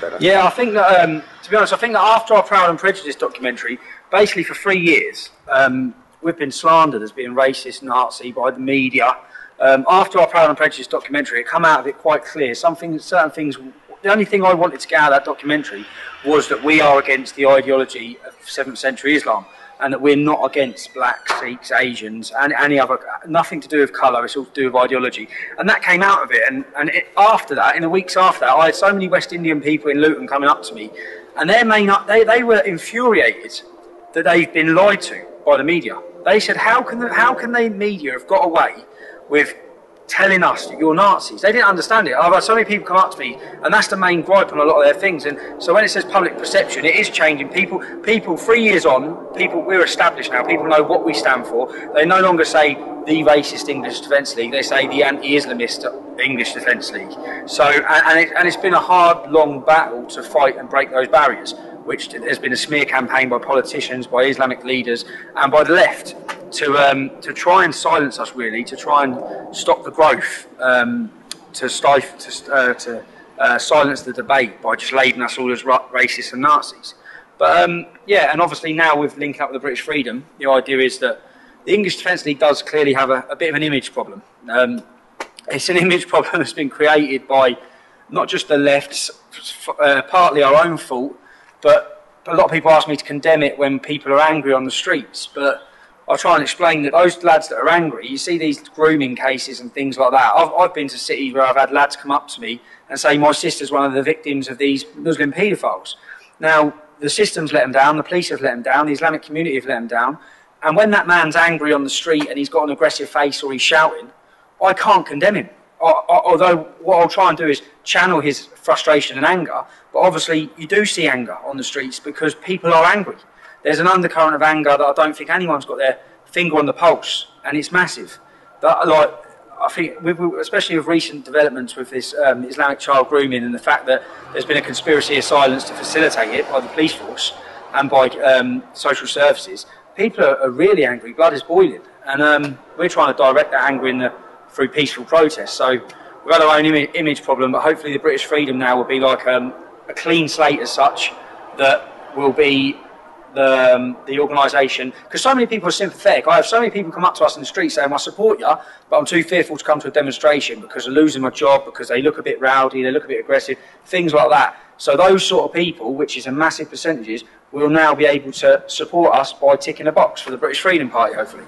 better. Yeah, I think that, to be honest, I think that after our Proud and Prejudiced documentary, basically for 3 years, we've been slandered as being racist, Nazi by the media. After our Proud and Prejudiced documentary, it come out of it quite clear. Certain things. The only thing I wanted to get out of that documentary was that we are against the ideology of 7th century Islam, and that we're not against blacks, Sikhs, Asians, and any other, nothing to do with colour, it's all to do with ideology. And that came out of it, after that, in the weeks after that, I had so many West Indian people in Luton coming up to me, and they were infuriated that they've been lied to by the media. They said, how can the media have got away with telling us that you're Nazis? They didn't understand it. I've had so many people come up to me, and that's the main gripe on a lot of their things. And so when it says public perception, it is changing. People 3 years on, we're established now. People know what we stand for. They no longer say the racist English Defence League. They say the anti-Islamist English Defence League. So, and it's been a hard, long battle to fight and break those barriers, which there's been a smear campaign by politicians, by Islamic leaders, and by the left to try and silence us, really, to try and stop the growth, to silence the debate by just labelling us all as racists and Nazis. But yeah, and obviously now with linking up with the British Freedom, the idea is that the English Defence League does clearly have a bit of an image problem. It's an image problem that's been created by not just the left's, partly our own fault, but a lot of people ask me to condemn it when people are angry on the streets. But I'll try and explain that those lads that are angry, you see these grooming cases and things like that. I've been to cities where I've had lads come up to me and say, my sister's one of the victims of these Muslim paedophiles. Now, the system's let them down, the police have let them down, the Islamic community have let them down. And when that man's angry on the street and he's got an aggressive face or he's shouting, I can't condemn him. Although what I'll try and do is channel his frustration and anger. But obviously you do see anger on the streets because people are angry. There's an undercurrent of anger that I don't think anyone's got their finger on the pulse, and it's massive. But like, I think, especially with recent developments with this Islamic child grooming and the fact that there's been a conspiracy of silence to facilitate it by the police force and by social services, people are really angry. Blood is boiling, and we're trying to direct that anger through peaceful protest. So we've had our own image problem, but hopefully the British Freedom now will be like a clean slate as such, that will be the organisation, because so many people are sympathetic. I have so many people come up to us in the street saying, I support you, but I'm too fearful to come to a demonstration because of losing my job, because they look a bit rowdy, they look a bit aggressive, things like that. So those sort of people, which is a massive percentage, will now be able to support us by ticking a box for the British Freedom Party, hopefully.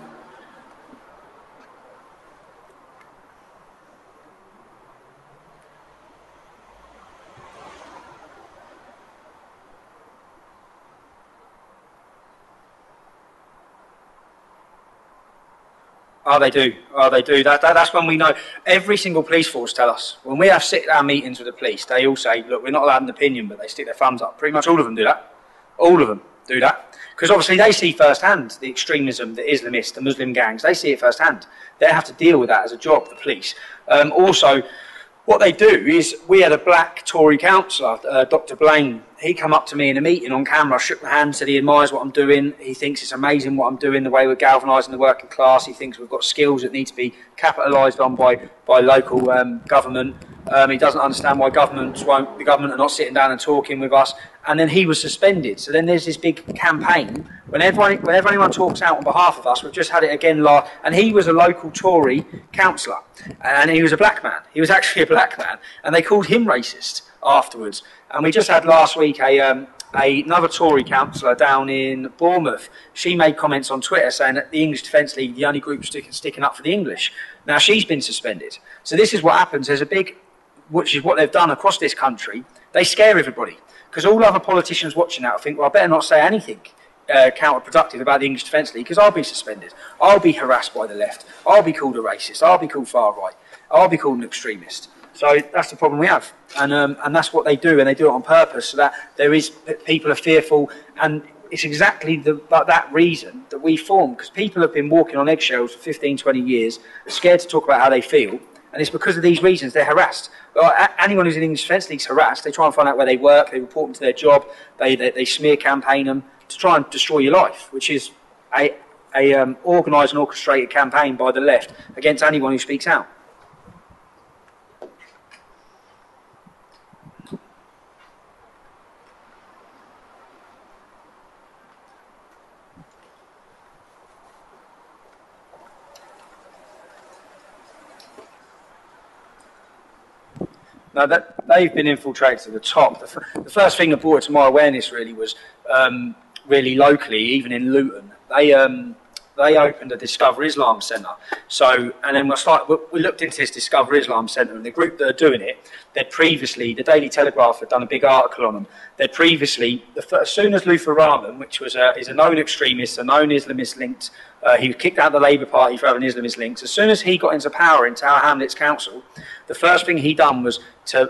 Oh, they do. Oh, they do. That's when we know. Every single police force tell us. When we have sit-down meetings with the police, they all say, look, we're not allowed an opinion, but they stick their thumbs up. Pretty much all of them do that. All of them do that. Because obviously they see firsthand the extremism, the Islamist, the Muslim gangs. They see it firsthand. They have to deal with that as a job, the police. Also, what they do is, we had a black Tory councillor, Dr. Blaine. He come up to me in a meeting on camera, shook my hand, said he admires what I'm doing. He thinks it's amazing what I'm doing, the way we're galvanising the working class. He thinks we've got skills that need to be capitalised on by local government. He doesn't understand why the government are not sitting down and talking with us. And then he was suspended. So then there's this big campaign. Whenever anyone talks out on behalf of us, we've just had it again last, and he was a local Tory councillor, and he was a black man. He was actually a black man, and they called him racist afterwards. And we just had last week another Tory councillor down in Bournemouth. She made comments on Twitter saying that the English Defence League, the only group sticking up for the English. Now she's been suspended. So this is what happens. There's a big, which is what they've done across this country. They scare everybody. Because all other politicians watching that will think, well, I better not say anything counterproductive about the English Defence League, because I'll be suspended. I'll be harassed by the left. I'll be called a racist. I'll be called far right. I'll be called an extremist. So that's the problem we have. And that's what they do, and they do it on purpose, so that people are fearful. And it's exactly that reason that we form, because people have been walking on eggshells for 15, 20 years, scared to talk about how they feel. And it's because of these reasons they're harassed. Anyone who's in the English Defence League is harassed. They try and find out where they work, they report them to their job, they smear campaign them to try and destroy your life, which is a organised and orchestrated campaign by the left against anyone who speaks out. No, they've been infiltrated to the top. The first thing that brought it to my awareness really was really locally, even in Luton. They opened a Discover Islam Centre. So, and then we looked into this Discover Islam Centre, and the group that are doing it, they'd previously, the Daily Telegraph had done a big article on them. They'd previously, as soon as Luther Rahman, which is a known extremist, a known Islamist linked, he was kicked out of the Labour Party for having Islamist links. As soon as he got into power in Tower Hamlets Council, the first thing he done was to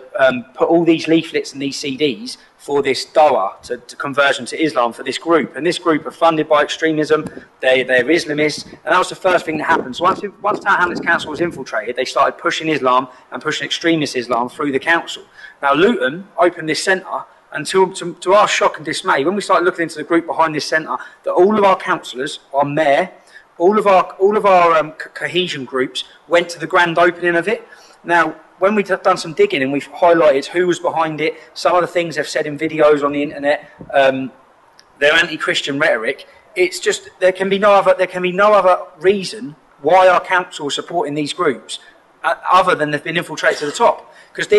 put all these leaflets and these CDs for this dawah, to conversion to Islam for this group. And this group are funded by extremism, they're Islamists, and that was the first thing that happened. So once Tower Hamlets Council was infiltrated, they started pushing Islam and pushing extremist Islam through the council. Now Luton opened this centre, and to our shock and dismay, when we started looking into the group behind this centre, that all of our councillors, our mayor, all of our cohesion groups went to the grand opening of it. Now, when we've done some digging and we've highlighted who was behind it, some of the things they've said in videos on the internet, their anti-Christian rhetoric, it's just there can be no other reason why our council is supporting these groups other than they've been infiltrated to the top. Because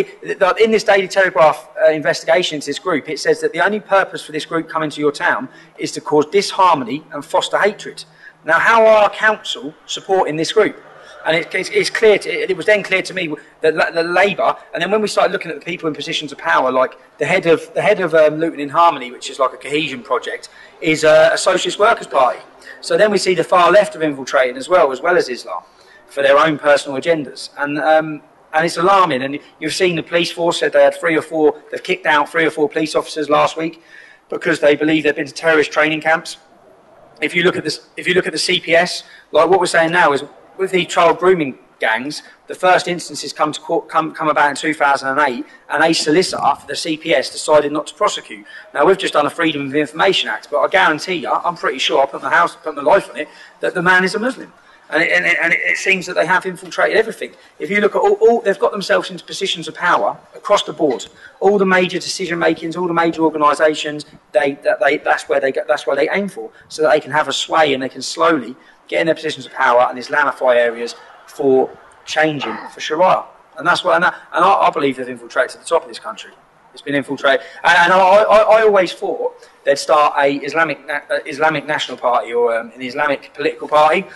in this Daily Telegraph investigation into this group, it says that the only purpose for this group coming to your town is to cause disharmony and foster hatred. Now, how are our council supporting this group? And it's clear. It was then clear to me that the Labour, and then when we started looking at the people in positions of power, like the head of Luton in Harmony, which is like a cohesion project, is a Socialist Workers' Party. So then we see the far left of infiltrating as well as Islam, for their own personal agendas, and it's alarming. And you've seen the police force said they had they've kicked out 3 or 4 police officers last week because they believe they've been to terrorist training camps. If you look at the CPS, like what we're saying now is, with the child grooming gangs, the first instances come about in 2008, and a solicitor for the CPS decided not to prosecute. Now, we've just done a Freedom of Information Act, but I guarantee you, I'm pretty sure, I'll put my life on it, that the man is a Muslim. And it seems that they have infiltrated everything. If you look at they've got themselves into positions of power across the board. All the major decision makings, all the major organisations, that's where they aim for, so that they can have a sway and they can slowly get in their positions of power and Islamify areas for changing for Sharia. And that's what, I believe they've infiltrated to the top of this country. It's been infiltrated, and I always thought they'd start a Islamic National Party or an Islamic political party.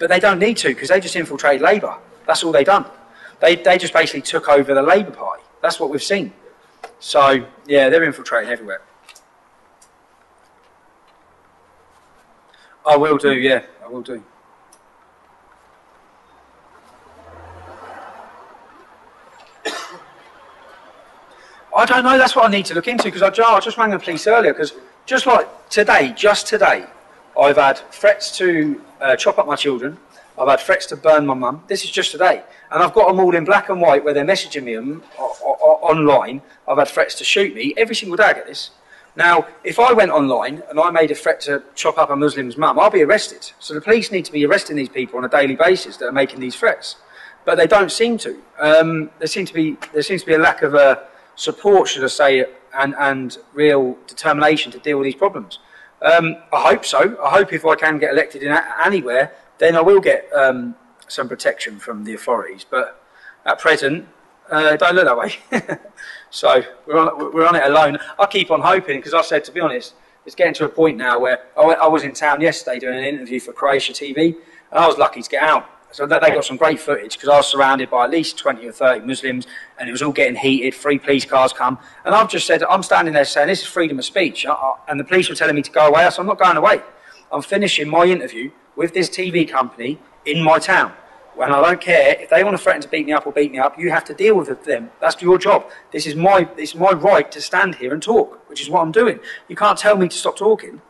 But they don't need to, because they just infiltrated Labour. That's all they've done. They just basically took over the Labour Party. That's what we've seen. So, yeah, they're infiltrating everywhere. I will do, yeah, I will do. I don't know, that's what I need to look into, because I just rang the police earlier, because just today, I've had threats to chop up my children. I've had threats to burn my mum. This is just today. And I've got them all in black and white where they're messaging me online. I've had threats to shoot me. Every single day I get this. Now, if I went online and I made a threat to chop up a Muslim's mum, I'll be arrested. So the police need to be arresting these people on a daily basis that are making these threats. But they don't seem to. There seems to be a lack of support, should I say, and real determination to deal with these problems. I hope so. I hope if I can get elected in anywhere, then I will get some protection from the authorities. But at present, it don't look that way. So we're on it alone. I keep on hoping, because I said, to be honest, it's getting to a point now where I was in town yesterday doing an interview for Croatia TV, and I was lucky to get out. So they got some great footage, because I was surrounded by at least 20 or 30 Muslims, and it was all getting heated. 3 police cars come, and I've just said, I'm standing there saying, this is freedom of speech, and the police were telling me to go away. So I'm not going away. I'm finishing my interview with this TV company in my town. And I don't care if they want to threaten to beat me up or beat me up. You have to deal with them. That's your job. It's my right to stand here and talk, which is what I'm doing. You can't tell me to stop talking.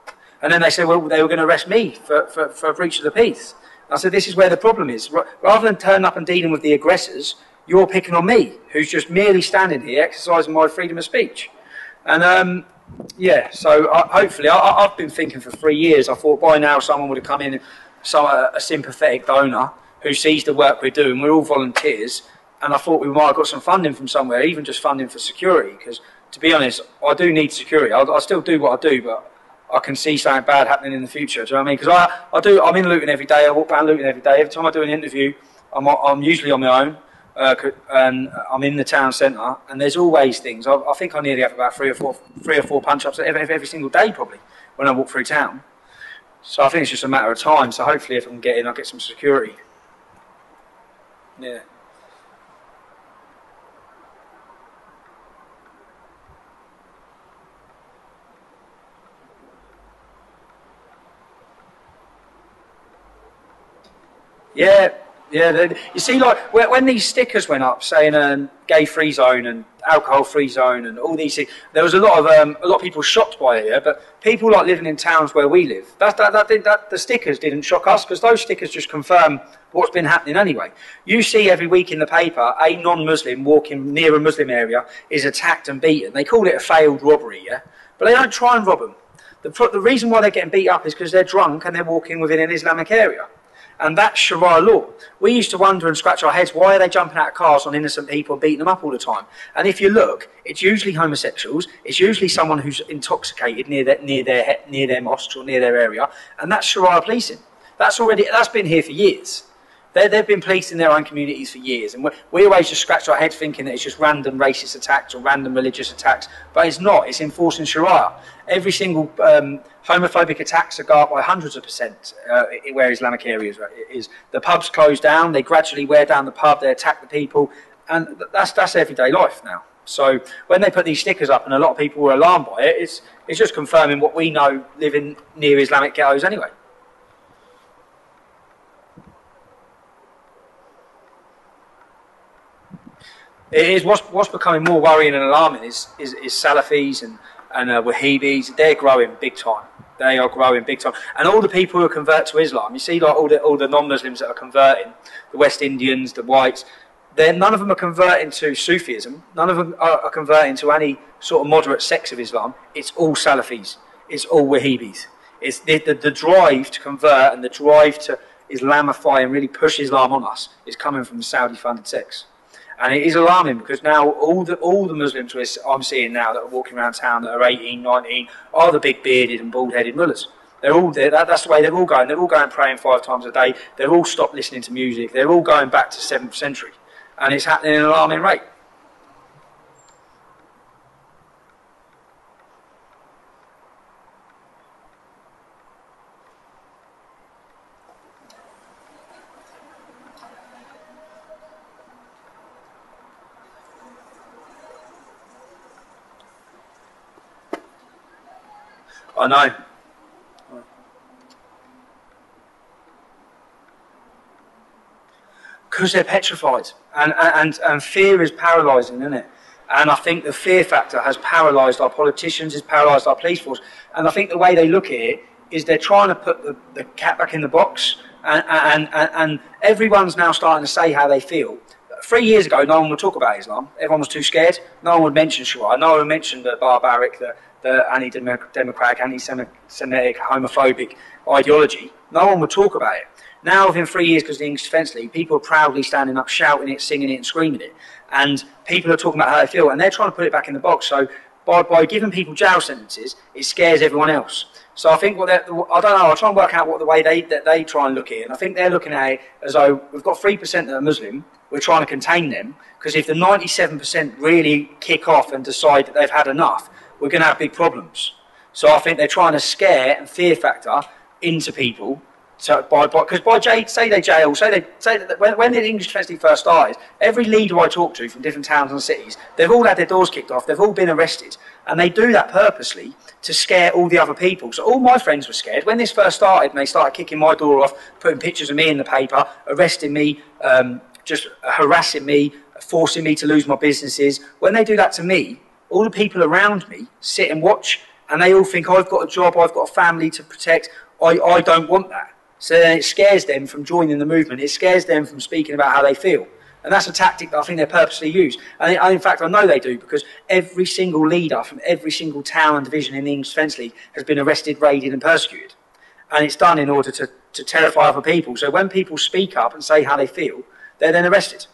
And then they say, well, they were going to arrest me for a breach of the peace. I said, this is where the problem is. Rather than turning up and dealing with the aggressors, you're picking on me, who's just merely standing here exercising my freedom of speech. And yeah, so hopefully, I've been thinking for 3 years. I thought by now someone would have come in, a sympathetic donor who sees the work we're doing. We're all volunteers, and I thought we might have got some funding from somewhere, even just funding for security. Because to be honest, I do need security. I still do what I do, but I can see something bad happening in the future. Do you know what I mean? Because I'm in Luton every day. I walk around Luton every day. Every time I do an interview, I'm usually on my own. and I'm in the town centre, and there's always things. I think I nearly have about three or four punch-ups every single day, probably, when I walk through town. So I think it's just a matter of time. So hopefully, if I can get in, I'll get some security. Yeah. Yeah, yeah. You see, like when these stickers went up saying gay-free zone and alcohol-free zone and all these things, there was a lot of people shocked by it. Yeah, but people like living in towns where we live, the stickers didn't shock us because those stickers just confirm what's been happening anyway. You see every week in the paper a non-Muslim walking near a Muslim area is attacked and beaten. They call it a failed robbery, yeah, but they don't try and rob them. The reason why they're getting beat up is because they're drunk and they're walking within an Islamic area. And that's Sharia law. We used to wonder and scratch our heads, why are they jumping out of cars on innocent people and beating them up all the time? And if you look, it's usually homosexuals, it's usually someone who's intoxicated near their mosque or near their area, and that's Sharia policing. That's been here for years. They've been policed in their own communities for years, and we always just scratch our heads thinking that it's just random racist attacks or random religious attacks, but it's not. It's enforcing Sharia. Every single homophobic attacks are go up by hundreds of percent where Islamic areas is. The pubs close down, they gradually wear down the pub, they attack the people, and that's everyday life now. So when they put these stickers up and a lot of people were alarmed by it, it's just confirming what we know living near Islamic ghettos anyway. It is what's becoming more worrying and alarming is Salafis and Wahhabis. They're growing big time. They are growing big time. And all the people who convert to Islam, you see, like all the non-Muslims that are converting, the West Indians, the whites, none of them are converting to Sufism. None of them are converting to any sort of moderate sects of Islam. It's all Salafis. It's all Wahhabis. It's the drive to convert and the drive to Islamify and really push Islam on us is coming from the Saudi-funded sects. And it is alarming because now all the Muslims I'm seeing now that are walking around town that are 18, 19 are the big bearded and bald-headed mullahs. They're all there. That's the way they're all going. They're all going praying 5 times a day. They're all stopped listening to music. They're all going back to 7th century. And it's happening at an alarming rate. I know. Because they're petrified. And fear is paralysing, isn't it? And I think the fear factor has paralysed our politicians, has paralysed our police force. And I think the way they look at it is they're trying to put the cat back in the box. And everyone's now starting to say how they feel. 3 years ago, no one would talk about Islam. Everyone was too scared. No one would mention Sharia. No one would mention the barbaric, the anti-democratic, anti-Semitic, homophobic ideology. No one would talk about it. Now, within 3 years, because of the English Defence League, people are proudly standing up, shouting it, singing it and screaming it. And people are talking about how they feel, and they're trying to put it back in the box. So by giving people jail sentences, it scares everyone else. So I think I don't know, I'll try and work out what the way they try and look at it. And I think they're looking at it as though we've got 3% that are Muslim, we're trying to contain them, because if the 97% really kick off and decide that they've had enough, we're going to have big problems. So I think they're trying to scare and fear factor into people. So because say that when the English Defence League first started, every leader I talk to from different towns and cities, they've all had their doors kicked off, they've all been arrested, and they do that purposely to scare all the other people. So all my friends were scared when this first started, and they started kicking my door off, putting pictures of me in the paper, arresting me, just harassing me, forcing me to lose my businesses. When they do that to me, all the people around me sit and watch, and they all think, I've got a job, I've got a family to protect, I don't want that. So then it scares them from joining the movement, it scares them from speaking about how they feel. And that's a tactic that I think they purposely use. And in fact, I know they do, because every single leader from every single town and division in the English Defence League has been arrested, raided and persecuted. And it's done in order to terrify other people. So when people speak up and say how they feel, they're then arrested.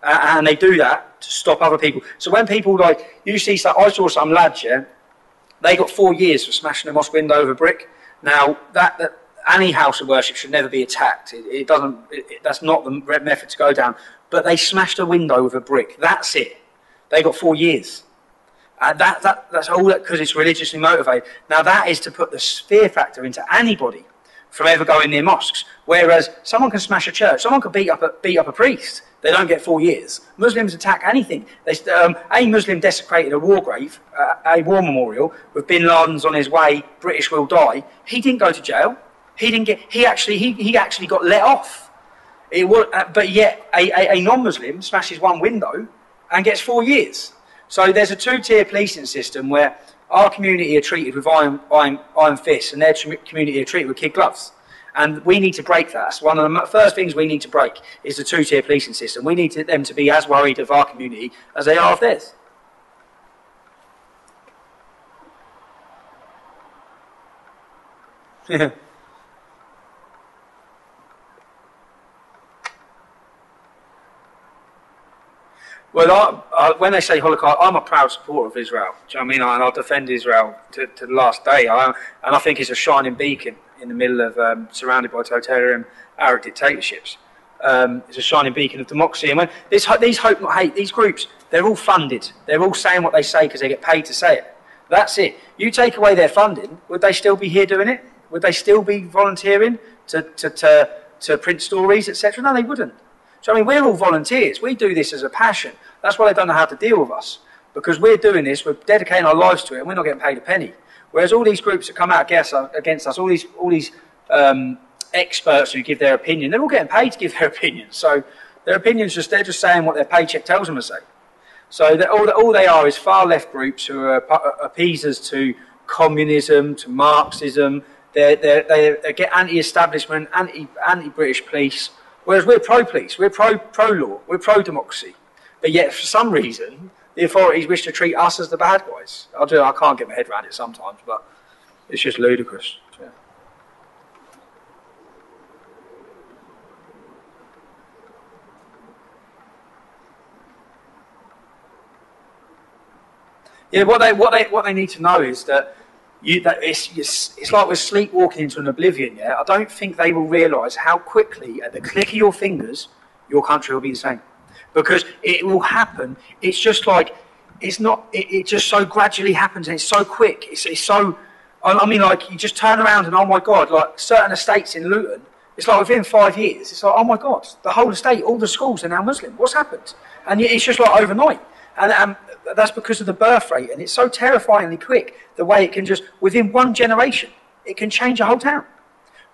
And they do that to stop other people. So when people you see, I saw some lads, yeah, they got 4 years for smashing a mosque window with a brick. Now, any house of worship should never be attacked. It doesn't. That's not the method to go down. But they smashed a window with a brick. That's it. They got 4 years. That's all because it's religiously motivated. Now that is to put the fear factor into anybody from ever going near mosques. Whereas someone can smash a church, someone can beat up a priest. They don't get 4 years. Muslims attack anything. A Muslim desecrated a war grave, a war memorial with Bin Laden's on his way. British will die. He didn't go to jail. He didn't get. He actually got let off. But yet a non-Muslim smashes one window and gets 4 years. So there's a two-tier policing system where our community are treated with iron fists and their community are treated with kid gloves. And we need to break that. That's one of the first things we need to break is the two-tier policing system. We need them to be as worried of our community as they are of theirs. Yeah. Well, when they say Holocaust, I'm a proud supporter of Israel. Do you know what I mean? And I'll defend Israel to the last day. And I think it's a shining beacon in the middle of surrounded by totalitarian Arab dictatorships. It's a shining beacon of democracy. And when these Hope Not Hate, these groups, they're all funded. They're all saying what they say because they get paid to say it. That's it. You take away their funding, would they still be here doing it? Would they still be volunteering to print stories, etc.? No, they wouldn't. So, I mean, we're all volunteers. We do this as a passion. That's why they don't know how to deal with us. Because we're doing this, we're dedicating our lives to it, and we're not getting paid a penny. Whereas all these groups that come out against us, all these experts who give their opinion, they're all getting paid to give their opinion. So their opinions they're just saying what their paycheck tells them to say. So all they are is far left groups who are appeasers to communism, to Marxism. They get anti-establishment, anti-British police. Whereas we're pro-police, we're pro-law, we're pro-democracy. But yet, for some reason, the authorities wish to treat us as the bad guys. I can't get my head around it sometimes, but it's just ludicrous. Yeah. Yeah, what they need to know is that it's like we're sleepwalking into an oblivion. Yeah, I don't think they will realise how quickly, at the click of your fingers, your country will be the same, because it will happen. It's just like it just so gradually happens, and it's so quick. It's so. I mean, like you just turn around and oh my God, like certain estates in Luton. It's like within 5 years, it's like oh my God, the whole estate, all the schools are now Muslim. What's happened? And it's just like overnight. And that's because of the birth rate, and it's so terrifyingly quick, the way it can just, within one generation, it can change a whole town.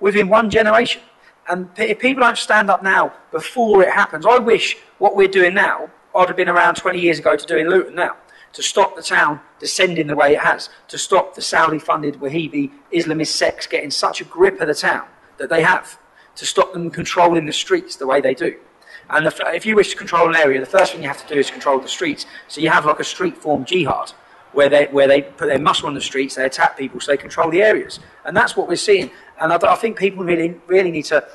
Within one generation. And if people don't stand up now, before it happens, I wish what we're doing now, I'd have been around 20 years ago to do in Luton now, to stop the town descending the way it has, to stop the Saudi-funded Wahhabi Islamist sects getting such a grip of the town that they have, to stop them controlling the streets the way they do. And if you wish to control an area, the first thing you have to do is control the streets. So you have like a street form jihad, where they put their muscle on the streets, they attack people, so they control the areas. And that's what we're seeing. And I think people really need to.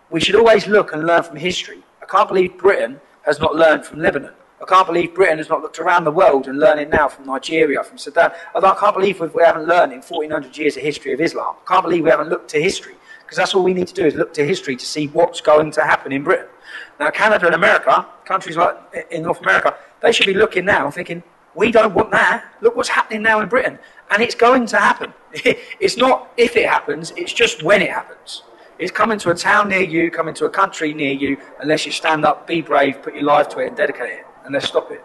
We should always look and learn from history. I can't believe Britain has not learned from Lebanon. I can't believe Britain has not looked around the world and learning now from Nigeria, from Sudan. I can't believe we haven't learned in 1400 years of history of Islam. I can't believe we haven't looked to history, because that's all we need to do is look to history to see what's going to happen in Britain. Now, Canada and America, countries like in North America, they should be looking now and thinking, we don't want that. Look what's happening now in Britain. And it's going to happen. It's not if it happens, it's just when it happens. It's coming to a town near you, coming to a country near you, unless you stand up, be brave, put your life to it and dedicate it. And let's stop it.